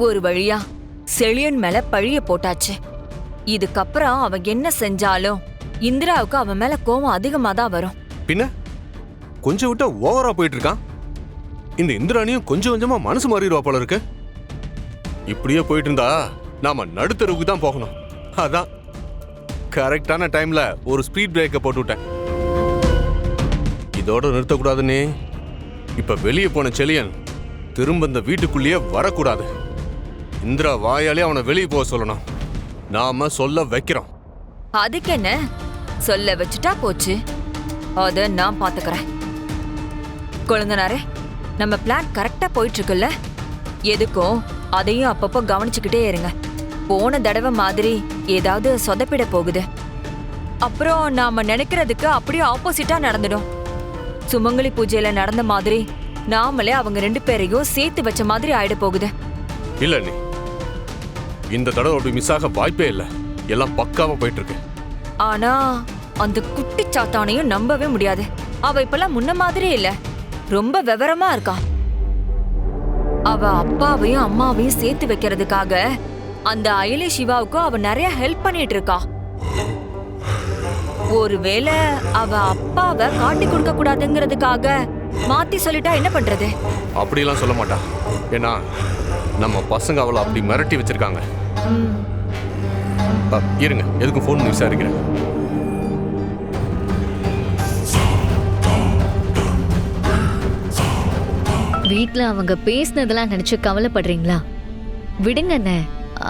ஒரு வழியா செழியன் மேல பழிய போட்டாச்சு. இதுக்கப்புறம் அவன் என்ன செஞ்சாலும் இந்திராவுக்கு அவன் மேல கோவம் அதிகமா தான் வரும். பின்ன கொஞ்சம் விட்டா ஓவரா போயிட்டு இருக்கான். இந்த இந்திராணியும் கொஞ்சம் கொஞ்சமா மனசு மாறிடுவா போல இருக்கு. இப்படியே போயிட்டு இருந்தா நாம நடுத்தருவுக்கு தான் போகணும். அதான் கரெக்டான டைம்ல ஒரு ஸ்பீட் பிரேக்கை போட்டு விட்டேன். இதோட நிறுத்தக்கூடாதுன்னு இப்ப வெளியே போன செழியன் திரும்ப இந்த வீட்டுக்குள்ளேயே வரக்கூடாது. இந்திரா வாயாலே அவனை வெளியே போக சொல்லணும். நாம சொல்ல வைக்கிறோம். அதுக்கு என்ன, சொல்ல வச்சுட்டா போச்சு. அத நான் பாத்துக்கிறேன். குழந்தனாரே, நம்ம பிளான் கரெக்டா போயிட்டு இருக்குல்ல? எதுக்கும் அதையும் அப்பப்போ கவனிச்சுக்கிட்டே இருங்க. போன தடவை மாதிரி ஏதாவது சொதப்பிட போகுது. அப்புறம் நாம நினைக்கிறதுக்கு அப்படியே ஆப்போசிட்டா நடந்துடும். சுமங்கலி பூஜையில நடந்த மாதிரி நாமளே அவங்க 2 பேரையும் சேர்த்து வச்ச மாதிரி ஆயிட போகுது. இல்ல நீ இந்த தடவை அப்படி மிஸ் ஆக வாய்ப்பே இல்ல. எல்லாம் பக்காவா போயிட்டு இருக்கு. ஆனா அந்த குட்டி சாத்தானையும் நம்பவே முடியாது. அவ இப்பெல்லாம் முன்ன மாதிரி இல்ல, ரொம்ப விவரமா இருக்கா. அவ அப்பாவையும் அம்மாவையும் சேர்த்து வைக்கிறதுக்காக அந்த அயலி சிவாவுக்கும் அவ நிறைய ஹெல்ப் பண்ணிட்டு இருக்கா. ஒருவேளை அவ அப்பாவை காட்டி கொடுக்க கூடாதுங்கிறதுக்காக மாத்தி சொல்லிட்டா என்ன பண்றது? அப்படிலாம் சொல்ல மாட்டா. ஏன்னா நம்ம பசங்க அவளை அப்படி மிரட்டி வச்சிருக்காங்க. இருங்க, எதுக்கும் ஃபோன் பண்ணி விசாரிக்கிறேன். வீட்ல அவங்க பேசினதெல்லாம் நினைச்சு கவலைப்படுறீங்களா? விடுங்க அண்ணே,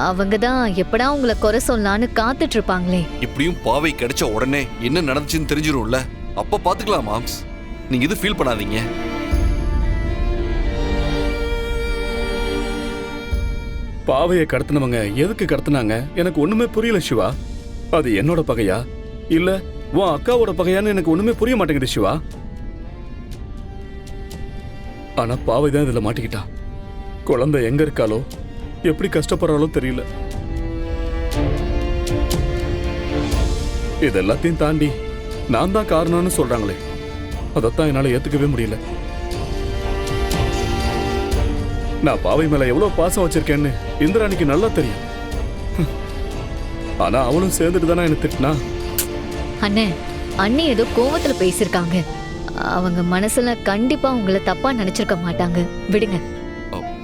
அவங்க தான் எப்படா உங்களை குறை சொல்லலான்னு காத்துட்டு இருப்பாங்களே. இப்படியும் பாவை கிடைச்ச உடனே என்ன நடந்துச்சுன்னு தெரிஞ்சிரும்ல. அப்ப பாத்துக்கலாம் மாம்ஸ், நீங்க இது ஃபீல் பண்ணாதீங்க. பாவையை கடத்தினவங்க எதுக்கு கடத்தினாங்க எனக்கு ஒண்ணுமே புரியல சிவா. அது என்னோட பகையா இல்ல உன் அக்காவோட பகையான்னு எனக்கு ஒண்ணுமே புரிய மாட்டேங்குது சிவா. ஆனா பாவை தான் இதுல மாட்டிக்கிட்டா. குழந்தை எங்க இருக்காளோ, எப்படி கஷ்டப்படுறாளோ தெரியல. இதெல்லாத்தையும் தாண்டி நான் தான் காரணம்னு சொல்றாங்களே, அதைத்தான் என்னால ஏத்துக்கவே முடியல. நான் பாவை மேல எவ்வளவு பாசம் வச்சிருக்கேன்னு இந்திராணிக்கு நல்லா தெரியும். ஆனா அவளும் சேர்ந்துட்டு தானே என்ன திட்டினா. அண்ணே, அண்ணி ஏதோ கோவத்துல பேசிருக்காங்க. அவங்க மனசுல கண்டிப்பா உங்களை தப்பா நினைச்சிருக்க மாட்டாங்க, விடுங்க.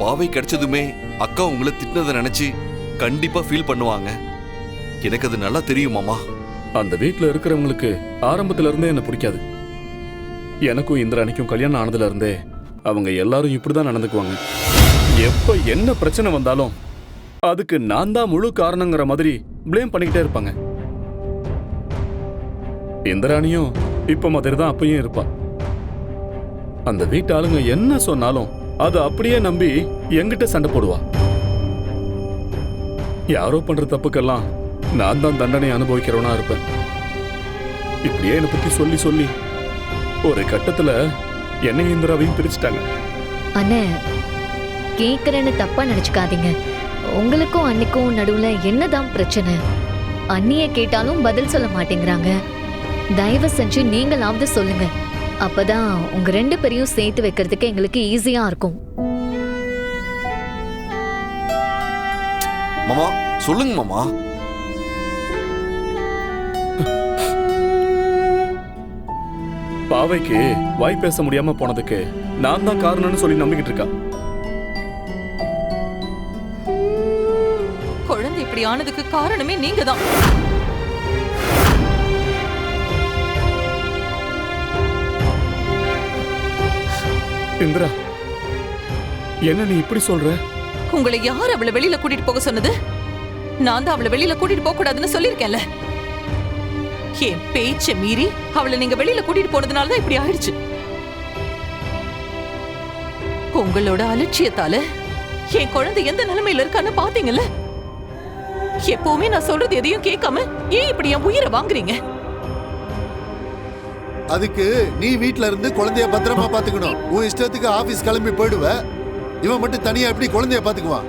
பாவை கிடைச்சதுமே அக்கா உங்களை திட்டினதை நினைச்சு கண்டிப்பா ஃபீல் பண்ணுவாங்க. எனக்கு அது நல்லா தெரியும் மாமா. அந்த வீட்டுல இருக்கிறவங்களுக்கு ஆரம்பத்துல இருந்தே என்ன பிடிக்காது. எனக்கும் இந்திராணிக்கும் கல்யாணம் ஆனதுல இருந்தே அவங்க எல்லாரும் இப்படிதான் நடந்துக்குவாங்க. எப்ப என்ன பிரச்சனை வந்தாலும் அதுக்கு நான் தான் முழு காரணங்கிற மாதிரி பிளேம் பண்ணிக்கிட்டே இருப்பாங்க. இந்திராணியும் இப்ப மாதிரி தான் அப்பயும் இருப்பா. அந்த வீட்டு ஆளுங்க என்ன சொன்னாலும் அதை அப்படியே நம்பி என்கிட்ட சண்டை போடுவா. யாரோ பண்ற தப்புக்கெல்லாம் நான் தான் தண்டனை அனுபவிக்கிறவனா இருப்பேன். இப்படியே என்னை பத்தி சொல்லி சொல்லி ஒரு கட்டத்துல என்னை இந்திராவையும் பிரிச்சுட்டாங்க. அண்ணே, கேக்குறேன்னு தப்பா நினைச்சுக்காதீங்க. உங்களுக்கும் அன்னிக்கும் நடுவுல என்னதான் பிரச்சனை? அண்ணிய கேட்டாலும் பதில் சொல்ல மாட்டேங்கிறாங்க. தயவு செஞ்சு நீங்களாவது சொல்லுங்க. அப்பதான் உங்க 2 பேரையும் சேர்த்து வைக்கிறதுக்கு எங்களுக்கு ஈஸியா இருக்கும். மாமா சொல்லுங்க மாமா. பாவைக்கு வாய் பேச முடியாம போனதுக்கு நான் தான் காரணம்னு சொல்லி நம்பிக்கிட்டு இருக்கா. குழந்தை இப்படி ஆனதுக்கு காரணமே நீங்க தான். இந்திரா, என்ன நீ இப்படி சொல்ற? உங்களை யார் அவளை வெளியில கூட்டிட்டு போக சொன்னது? நான் தான் அவளை வெளியில கூட்டிட்டு போக கூடாதுன்னு சொல்லிருக்கேன்ல. என் பேச்ச மீறி அவளை நீங்க வெளியில கூட்டிட்டு போனதுனாலதான் இப்படி ஆயிடுச்சு. உங்களோட அலட்சியத்தால என் குழந்தை எந்த நிலைமையில இருக்கான்னு பாத்தீங்கல்ல. எப்பவுமே நான் சொல்றது எதையும் கேட்காம ஏன் இப்படி என் உயிரை வாங்குறீங்க? அதுக்கு நீ வீட்ல இருந்து குழந்தைய பத்திரமா பாத்துக்கணும். உன் இஷ்டத்துக்கு ஆபீஸ் கிளம்பி போயிடுவ. இவன் மட்டும் தனியா எப்படி குழந்தைய பாத்துக்குவான்?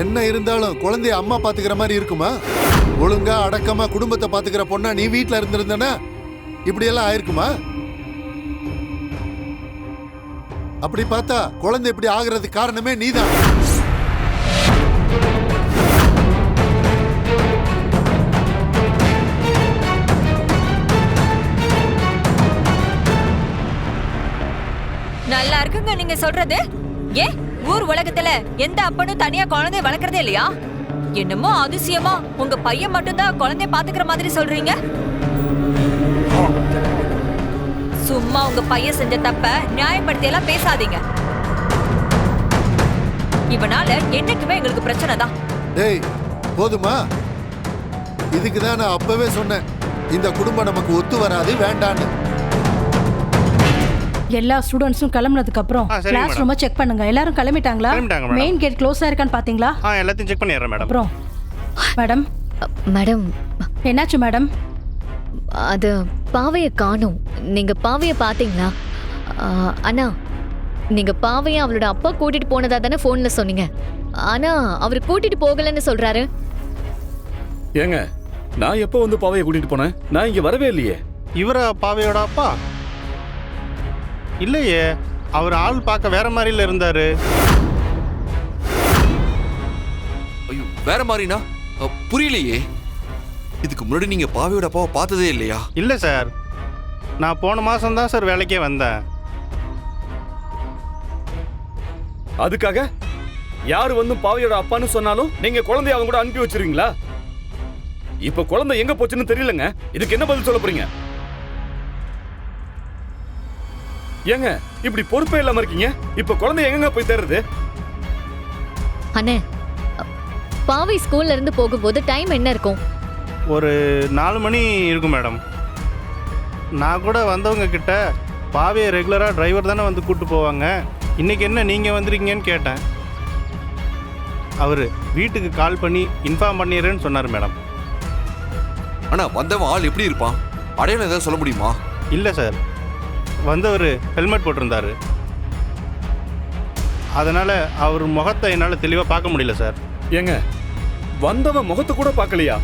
என்ன இருந்தாலும் குழந்தைய அம்மா பாத்துக்கிற மாதிரி இருக்குமா? ஒழுங்கா அடக்கமா குடும்பத்தை பாத்துக்கிற பொண்ணா நீ வீட்ல இருந்திருந்தனா இப்படி எல்லாம் ஆயிருக்குமா? அப்படி பார்த்தா குழந்தை இப்படி ஆகுறதுக்கு காரணமே நீதான். நல்லா இருக்குங்க நீங்க சொல்றது. ஏன் ஊர் உலகத்துல எந்த அப்பனும் தனியா குழந்தைய வளர்க்கறதே இல்லையா? என்னமோ அதிசயமா உங்க பையன் மட்டும்தான் குழந்தைய பாத்துக்கிற மாதிரி சொல்றீங்க. சும்மா உங்க பையன் செஞ்ச தப்ப நியாயப்படுத்தி எல்லாம் பேசாதீங்க. இவனால என்னைக்குமே எங்களுக்கு பிரச்சனை தான். டேய் போதுமா? இதுக்கு தான் நான் அப்பவே சொன்னேன், இந்த குடும்பம் நமக்கு ஒத்து வராது, வேண்டான்னு. எல்லா ஸ்டூடெண்ட்ஸும் கிளம்புனதுக்கு அப்புறம் கிளாஸ் ரூமை செக் பண்ணுங்க. எல்லாரும் கிளம்பிட்டாங்களா? மெயின் கேட் க்ளோஸா இருக்கான்னு பாத்தீங்களா? எல்லாத்தையும் செக் பண்ணிடுறேன் மேடம். அப்புறம் மேடம் மேடம் என்னாச்சு மேடம்? அது பாவைய காணோம். நீங்க பாவைய பாத்தீங்களா? அண்ணா நீங்க பாவைய அவளோட அப்பா கூட்டிட்டு போனதா தானே போன்ல சொன்னீங்க. ஆனா அவர் கூட்டிட்டு போகலன்னு சொல்றாரு. ஏங்க நான் எப்போ வந்து பாவையை கூட்டிட்டு போனேன்? நான் இங்க வரவே இல்லையே. இவரா பாவையோட அப்பா? இல்லையே, அவர் ஆள் பார்க்க வேற மாதிரில இருந்தாரு. ஐயோ, வேற மாதிரினா புரியலையே. இதுக்கு முன்னாடி நீங்க பாவையோட அப்பாவை பார்த்ததே இல்லையா? இல்லை சார், நான் போன மாசம் தான் சார் வேலைக்கே வந்தேன். அதுக்காக யாரு வந்து பாவையோட அப்பான்னு சொன்னாலும் நீங்க குழந்தைய அவங்க கூட அனுப்பி வச்சிருவீங்களா? இப்ப குழந்தை எங்க போச்சுன்னு தெரியலங்க. இதுக்கு என்ன பதில் சொல்ல போறீங்க? ஏங்க இப்படி பொறுப்பே இல்லாம இருக்கீங்க. இப்ப குழந்தை எங்க போய் தேடுறது? அண்ணே பாவை ஸ்கூல்ல இருந்து போகும்போது டைம் என்ன இருக்கும்? ஒரு 4 மணி இருக்கும் மேடம். நான் கூட வந்தவங்க கிட்ட பாவையை ரெகுலராக டிரைவர் தானே வந்து கூப்பிட்டு போவாங்க, இன்னைக்கு என்ன நீங்கள் வந்துருக்கீங்கன்னு கேட்டேன். அவர் வீட்டுக்கு கால் பண்ணி இன்ஃபார்ம் பண்ணிடுறேன்னு சொன்னார் மேடம். ஆனா வந்தவன் ஆள் எப்படி இருப்பான்? அடையாளம் ஏதாவது சொல்ல முடியுமா? இல்லை சார், வந்தவர் ஹெல்மெட் போட்டிருந்தாரு. அதனால் அவர் முகத்தை என்னால் தெளிவாக பார்க்க முடியல சார். ஏங்க வந்தவன் முகத்தை கூட பார்க்கலையா?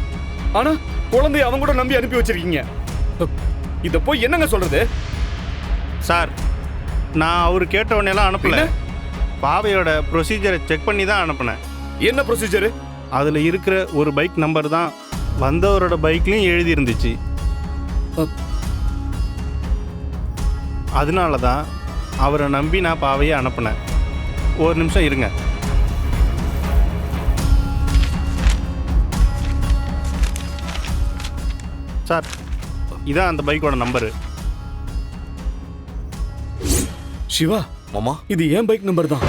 ஆனா குழந்தைய அவங்க கூட நம்பி அனுப்பி வச்சிருக்கீங்க. இத போய் என்னங்க சொல்றது? சார், நான் அவர் கேட்டவனையெல்லாம் அனுப்பல. பாவையோட ப்ரொசீஜரை செக் பண்ணி தான் அனுப்புனேன். என்ன ப்ரொசீஜர்? அதில் இருக்கிற ஒரு பைக் நம்பர் தான் வந்தவரோட பைக்லையும் எழுதி இருந்துச்சு. அதனால தான் அவரை நம்பி நான் பாவையை அனுப்புனேன். ஒரு நிமிஷம் இருங்க. சார், இதான் அந்த பைக்கோட நம்பரு. சிவா மாமா, இது ஏன் பைக் நம்பர் தான்.